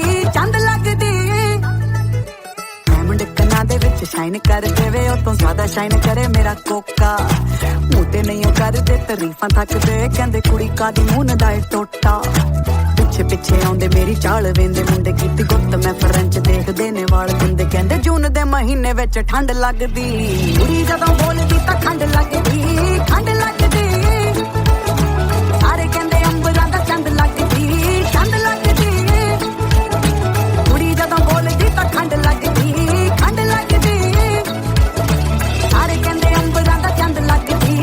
ਡਾਇਮੰਡ ਕੰਨਾਂ ਦੇ ਵਿੱਚ ਸ਼ਾਈਨ ਕਰ ਦੇਵੇ ਉਹ ਤੋਂ ਜ਼ਿਆਦਾ ਸ਼ਾਈਨ ਕਰੇ ਮੇਰਾ ਕੋਕਾ ਮੂੰਹ ਤੇ ਨਹੀਂ ਕਰਦੇ ਤਾਰੀਫਾਂ ਥੱਕਦੇ ਕਹਿੰਦੇ ਕੁੜੀ ਕਾਦੀ ਮੂੰਹ ਦਾ ਟੋਟਾ ਪਿੱਛੇ ਆਉਂਦੇ ਮੇਰੀ ਚਾਲ ਵੇਂਦੇ ਮੁੰਡੇ ਕੀਤੀ ਗੁੱਤ ਮੈਂ ਫਰੈਂਚ ਦੇਖਦੇ ਨੇ ਵਾਲ ਦਿੰਦੇ ਕਹਿੰਦੇ ਜੂਨ ਦੇ ਮਹੀਨੇ ਵਿੱਚ ਠੰਡ ਲੱਗਦੀ ਕੁੜੀ ਜਦੋਂ ਬੋਲਦੀ ਤਾਂ ਖੰਡ ਲੱਗਦੀ ਸਾਰੇ ਕਹਿੰਦੇ ਅੰਬਰਾਂ ਦਾ ਚੰਦ ਲੱਗਦੀ ਕੁੜੀ ਜਦੋਂ ਬੋਲਦੀ ਤਾਂ ਖੰਡ ਲੱਗਦੀ ਸਾਰੇ ਕਹਿੰਦੇ ਅੰਬਰਾਂ ਦਾ ਚੰਦ ਲੱਗਦੀ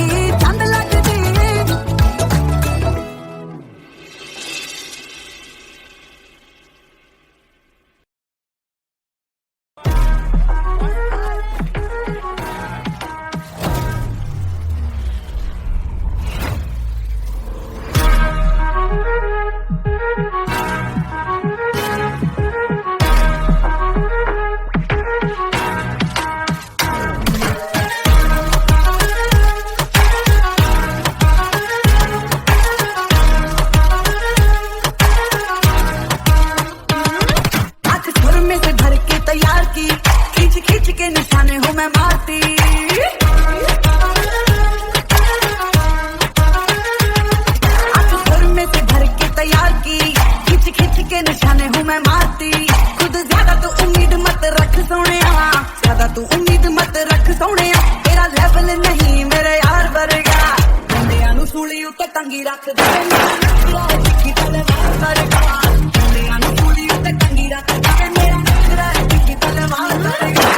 ਟੰਗੀ ਰੱਖਦਾ ਮੇਰਾ ਟਿੱਕੀ ਤਲਵਾਰ ਵਰਗਾ ਮੁੰਡਿਆਂ ਨੂੰ ਸੂਲੀ ਉੱਤੇ ਟੰਗੀ ਰੱਖਦਾ ਮੇਰਾ ਟਿੱਕੀ ਤਲਵਾਰ ਵਰਗਾ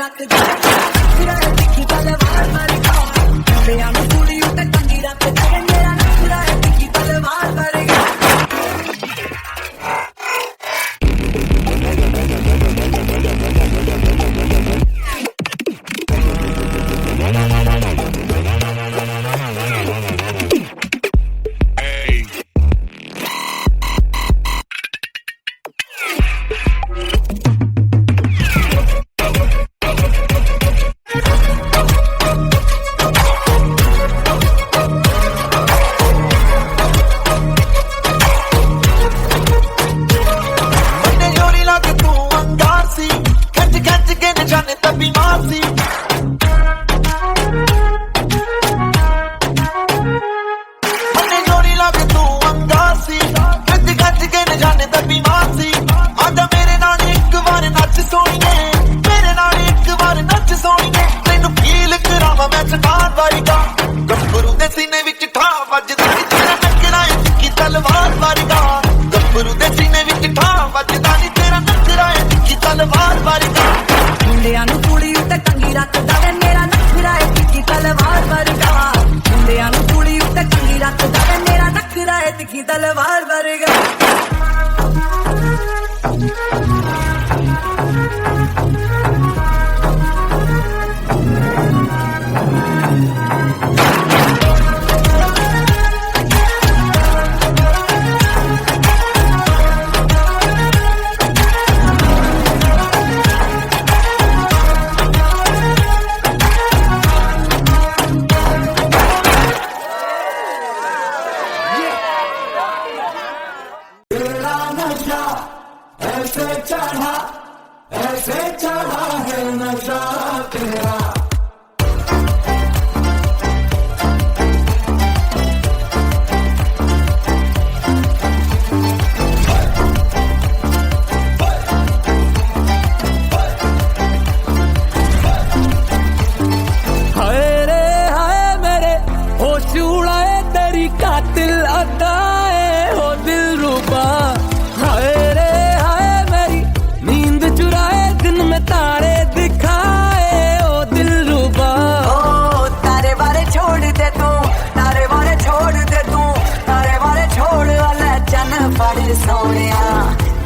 ਰੱਖਦਾ ਨਖਰਾ ਏ ਤਿੱਖੀ ਤਲਵਾਰ ਵਰਗਾ ਮੁੰਡਿਆਂ ਨੂੰ ਕੁੜੀ ਉੱਤੇ ਟੰਗੀ ਰੱਖਦਾ ਮੇਰਾ ਨਖਰਾ ਏ ਤਿੱਖੀ ਤਲਵਾਰ ਵਰਗਾ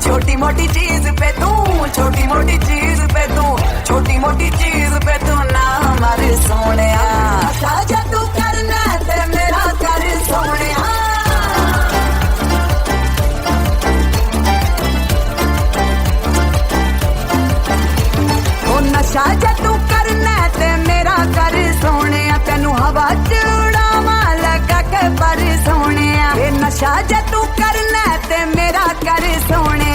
छोटी मोटी चीज पे तू छोटी मोटी चीज पे तू छोटी मोटी चीज पे तू ना हमारे सोने साजा तू करना ते मेरा कर सोने ओ नशा जा तू करना ते मेरा कर सोने तेनू हवा च उड़ावा लगा के पर सोने ये नशा जा तू करना ते मेरा कर सोने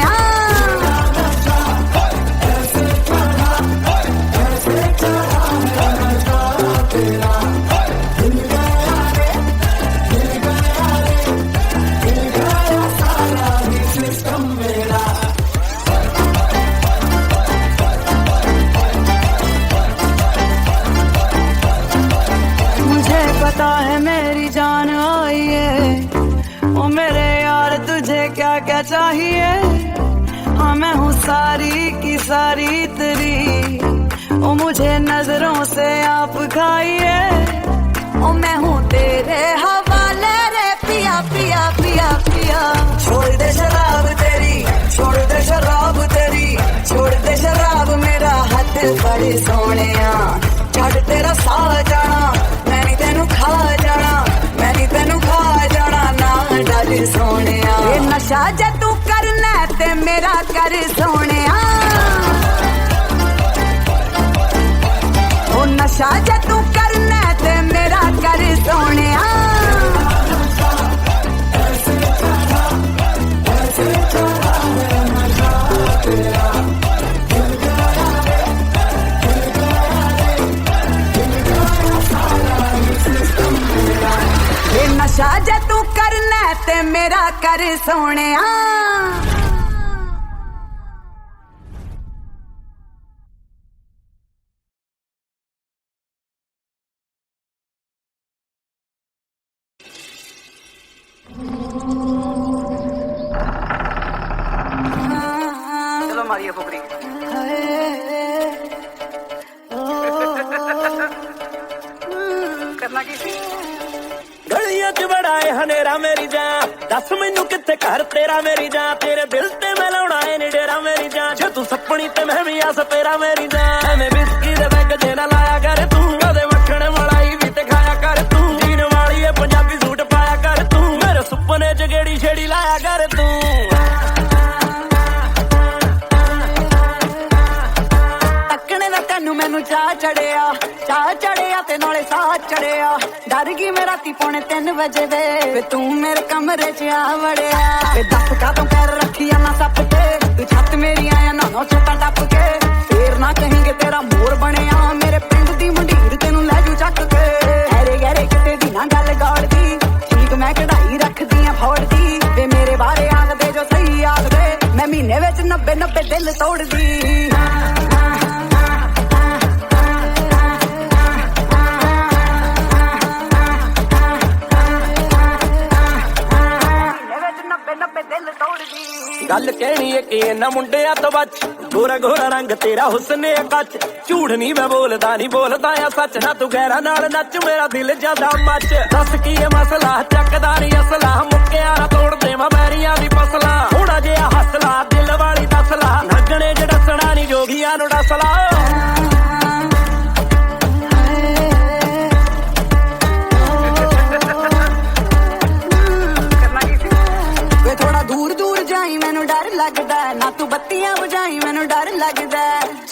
पता है मेरी जान आई है ओ मेरे यार तुझे क्या क्या चाहिए हाँ मैं हूँ सारी की सारी तेरी ओ मुझे नजरों से आप खाइए ओ मैं हूँ तेरे हवाले रे पिया पिया पिया पिया छोड़ दे शराब तेरी छोड़ दे शराब तेरी छोड़ दे शराब मेरा हाथ बड़े सोने छड़ तेरा साह जाना मैं तेनू खा जाना मैं तेनू खा जाना ना डर सोने ये नशा जे तू करना ते मेरा कर सोने ओ नशा जे तू करना ते मेरा कर सोने नशा जे तू करना ते मेरा कर सोने चलो मारिए फुकरी ਗਲੀਆਂ 'ਚ ਬੜਾ ਏ ਹਨੇਰਾ ਮੇਰੀ ਜਾਨ ਦੱਸ ਮੈਨੂੰ ਕਿੱਥੇ ਘਰ ਤੇਰਾ ਮੇਰੀ ਜਾਨ ਤੇਰੇ ਦਿਲ ਤੇ ਮੈਂ ਲਾਉਣਾ ਏ ਨੀ ਡੇਰਾ ਮੇਰੀ ਜਾਨ ਜੇ ਤੂੰ ਸੱਪਣੀ ਤੇ ਮੈਂ ਵੀ ਆਸ ਤੇਰਾ ਮੇਰੀ ਜਾਨ ਐਵੇਂ ਬਿਸਕੀ ਦੇ ਬੈਗ ਜੇ ਨਾ ਲਾਇਆ ਕਰ ਤੂੰ ਕਦੇ ਮੱਖਣ ਮਲਾਈ ਵੀ ਤੇ ਖਾਇਆ ਕਰ ਤੂੰ ਜੀਨ ਵਾਲੀ ਏ ਪੰਜਾਬੀ ਸੂਟ ਪਾਇਆ ਕਰ ਤੂੰ ਮੇਰੇ ਸੁਪਨੇ 'ਚ ਗੇੜੀ ਛੇੜੀ ਲਾਇਆ ਕਰ ਤੂੰ ਤੈਨੂੰ ਮੈਨੂੰ ਚਾਹ ਚੜਿਆ ਤੇ ਨਾਲੇ ਸਾਹ ਚੜਿਆ ਡਰ ਗਈ ਮੈਂ ਰਾਤੀ 2:45 ਵਜੇ ਵੇ ਤੂੰ ਮੇਰੇ ਕਮਰੇ 'ਚ ਆ ਵੜਿਆ ਵੇ ਦੱਸ ਕਾਹਤੋਂ ਪੈਰ ਰੱਖੀਆਂ ਨਾ ਸੱਪ ਤੇ ਤੂੰ ਛੱਤ ਮੇਰੀ ਆਇਆ ਨਾ ਛੱਤਾਂ ਟੱਪ ਕੇ ਫੇਰ ਨਾ ਕਹੀਂ ਕਿ ਤੇਰਾ ਮੋਰ ਬਣਿਆ ਮੇਰੇ ਪਿੰਡ ਦੀ ਮੰਡੀਰ ਤੈਨੂੰ ਲੈ ਜੂ ਚੱਕ ਕੇ ਹੈਰੇ ਗਹਿਰੇ ਕਿਤੇ ਦੀ ਨਾ ਗੱਲ ਗੌੜਦੀ ਠੀਕ ਮੈਂ ਕਢਾਈ ਰੱਖਦੀ ਆ ਫੌੜਦੀ ਵੇ ਮੇਰੇ ਬਾਰੇ ਆਖਦੇ ਜੋ ਸਹੀ ਆਖਦੇ ਮੈਂ ਮਹੀਨੇ ਵਿੱਚ 90 ਦਿਲ ਤੋੜਦੀ ਗੱਲ ਕਹਿਣੀ ਏ ਕਿ ਇਹਨਾਂ ਮੁੰਡਿਆਂ ਤੋਂ ਬਚ ਗੋਰਾ ਗੋਰਾ ਰੰਗ ਤੇਰਾ ਹੁਸਨ ਏ ਕੱਚ ਝੂਠ ਨਹੀਂ ਮੈਂ ਬੋਲਦਾ ਨਹੀਂ ਬੋਲਦਾ ਆ ਸੱਚ ਨਾ ਤੂੰ ਗਹਿਰਾ ਨਾਲ ਨੱਚ ਮੇਰਾ ਦਿਲ ਜਾਂਦਾ ਮੱਚ ਦੱਸ ਕੀ ਏ ਮਸਲਾ ਚੱਕਦਾ ਨੀ ਅਸਲਾ ਮੁੱਕਿਆ ਨਾ ਤੋੜ ਦੇਵਾਂ ਬੈਰੀਆਂ ਦੀ ਫਸਲਾ ਥੋੜਾ ਜਿਹਾ ਹੱਸਲਾ ਦਿਲ ਵਾਲੀ ਦੱਸਲਾ ਨੱਚਣੇ ਚ ਡੱਸਣਾ ਨੀ ਜੋਗੀਆਂ ਨੂੰ ਡੱਸਲਾ ਲੱਗਦਾ ਨਾ ਤੂੰ ਬੱਤੀਆਂ ਬੁਝਾਈ ਮੈਨੂੰ ਡਰ ਲੱਗਦਾ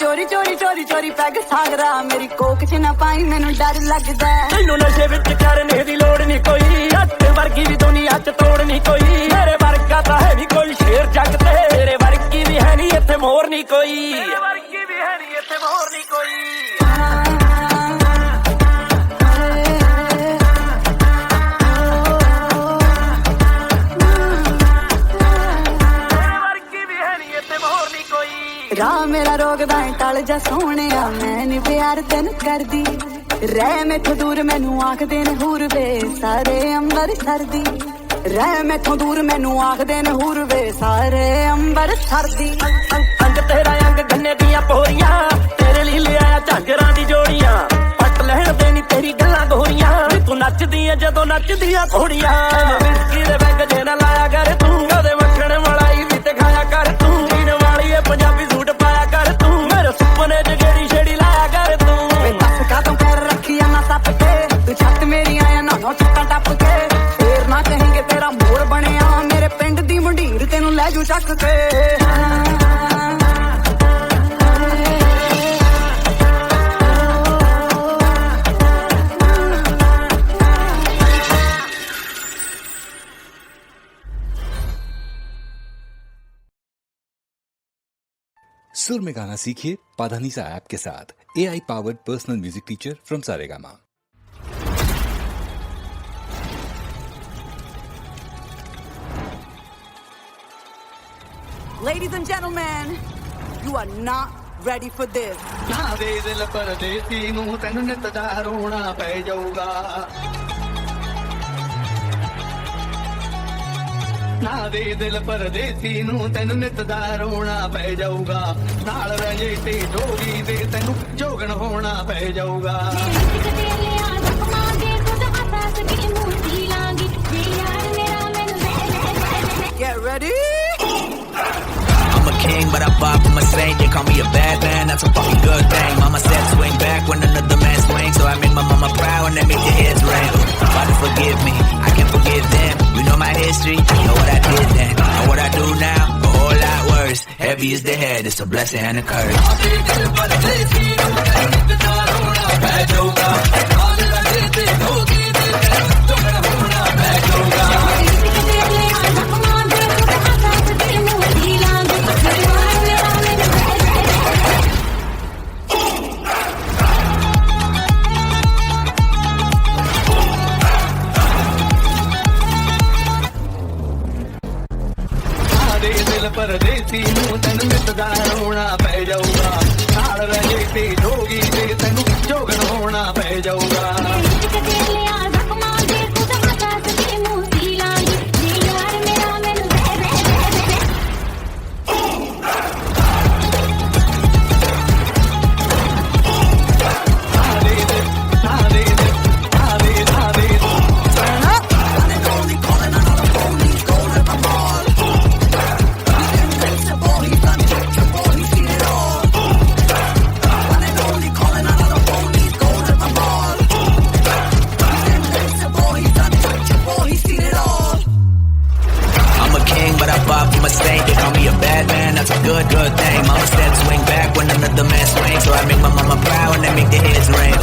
ਚੋਰੀ ਪੈਗ ਸਾਗਰਾ ਮੇਰੀ ਕੋਕ 'ਚ ਨਾ ਪਾਈ ਮੈਨੂੰ ਡਰ ਲੱਗਦਾ ਤੈਨੂੰ ਨਸ਼ੇ ਵਿੱਚ ਕਰਨੇ ਦੀ ਲੋੜ ਨਹੀਂ ਕੋਈ ਅੱਤੇ ਵਰਗੀ ਵੀ ਦੁਨੀਆ 'ਚ ਤੋੜ ਨਹੀਂ ਕੋਈ ਮੇਰੇ ਵਰਗਾ ਤਾਂ ਹੈ ਨਹੀਂ ਕੋਈ ਸ਼ੇਰ ਜੱਗ ਤੇ ਤੇਰੇ ਵਰਗੀ ਵੀ ਹੈ ਨਹੀਂ ਇੱਥੇ ਮੋਰ ਨਹੀਂ ਕੋਈ ਤੇਰੇ ਵਰਗੀ ਵੀ ਹੈ ਨਹੀਂ ਇੱਥੇ ਮੋਰ ਨਹੀਂ ਕੋਈ ਰਾਹ ਮੇਰਾ ਰੋਕਦਾ ਏ ਟਲ ਜਾ ਸੋਹਣਿਆ ਮੈਂ ਨੀ ਪਿਆਰ ਤੈਨੂੰ ਕਰਦੀ ਰਹਿ ਮੈਥੋਂ ਦੂਰ ਮੈਨੂੰ ਆਖਦੇ ਨੇ ਹੂਰ ਵੇ ਸਾਰੇ ਅੰਬਰ ਸਰਦੀ ਰਹਿ ਮੈਥੋਂ ਦੂਰ ਮੈਨੂੰ ਆਖਦੇ ਨੇ ਹੂਰ ਵੇ ਸਾਰੇ ਅੰਬਰ ਸਰਦੀ ਅੰਗ ਤੇਰਾ ਅੰਗ ਗੰਨੇ ਦੀਆਂ ਪੋਰੀਆਂ ਤੇਰੇ ਲਈ ਲਿਆਇਆ ਝਾਂਜਰਾਂ ਦੀ ਜੋੜੀਆਂ ਪੱਟ ਲੈਣ ਦੇ ਨੀ ਤੇਰੀ ਗੱਲਾਂ ਗੋਰੀਆਂ ਤੂੰ ਨੱਚਦੀ ਏ ਜਦੋਂ ਨੱਚਦੀਆਂ ਘੋੜੀਆਂ ਬਿਸਕੀ ਦੇ ਬੈਗ ਜੇ ਨਾ ਲਾਇਆ ਕਰ ਤੂੰ ਕਦੇ ਮੱਖਣ ਮਲਾਈ ਵੀ ਤੇ ਖਾਇਆ ਕਰ ਤੂੰ ਜੀਨ ਵਾਲੀ ਏ ਪੰਜਾਬੀ ਸੂਟ ਪਾਇਆ ਕਰ ਤੂੰ ਮੇਰੇ ਸੁਪਨੇ 'ਚ ਗੇੜੀ ਛੇੜੀ ਲਾਇਆ ਕਰ ਤੂੰ ਵੇ ਦੱਸ ਕਾਹਤੋਂ ਪੈਰ ਰੱਖੀਆਂ ਨਾ ਸੱਪ ਤੇ ਤੂੰ ਛੱਤ ਮੇਰੀ ਆਇਆ ਨਾ ਛੱਤਾਂ ਟੱਪ ਕੇ ਫੇਰ ਨਾ ਕਹੀਂ ਕਿ ਤੇਰਾ ਮੋਰ ਬਣਿਆ ਮੇਰੇ ਪਿੰਡ ਦੀ ਮੰਡੀਰ ਤੈਨੂੰ ਲੈ ਜੂ ਚੱਕ ਕੇ सुर में गाना सीखिए पाधानीसा ऐप के साथ AI powered personal music teacher from Saregama. Ladies and gentlemen, you are not ready for this. ਨਾ ਦੇ ਦਿਲ ਪਰਦੇਸੀ ਨੂੰ ਤੈਨੂੰ ਨਿਤ ਦਾ ਰੋਣਾ ਪੈ ਜਾਊਗਾ ਨਾ ਦੇ ਦਿਲ ਪਰਦੇਸੀ ਨੂੰ ਤੈਨੂੰ ਨਿਤ ਦਾ ਰੋਣਾ ਪੈ ਜਾਊਗਾ ਨਾਲ ਰਹਿ ਜੇ ਤੇ ਜੋਗੀ ਦੇ ਤੈਨੂੰ ਜੋਗਣ ਹੋਣਾ ਪੈ ਜਾਊਗਾ Get ready. I'm a king, but I far from a saint. They call me a bad man, that's a fucking good thing. Mama said swing back when another man swings, so I made my mama proud and that made your heads ring. Father, forgive me, I can forgive them. You know my history, you know what I did then. Know what I do now, a whole lot worse. Heavy is the head, it's a blessing and a curse. ਪਰਦੇਸੀ ਨੂੰ ਤੈਨੂੰ ਨਿਤ ਦਾ ਰੋਣਾ ਪੈ ਜਾਊਗਾ ਨਾਲ ਰਹਿ ਤੇ ਜੋਗੀ ਦੇ ਤੈਨੂੰ ਜੋਗਣ ਹੋਣਾ ਪੈ ਜਾਊਗਾ good, good thing. Mama said swing back when another man swings, so I make my mama proud and I make the heads ring.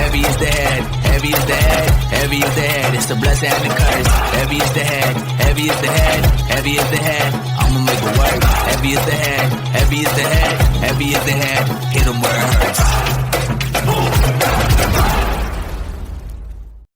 Heavy is the head, heavy is the head, heavy is the head. It's the blessing and the curse. Heavy is the head, heavy is the head, heavy is the head. I'ma make it work. Heavy is the head, heavy is the head, heavy is the head. Hit 'em where it hurts.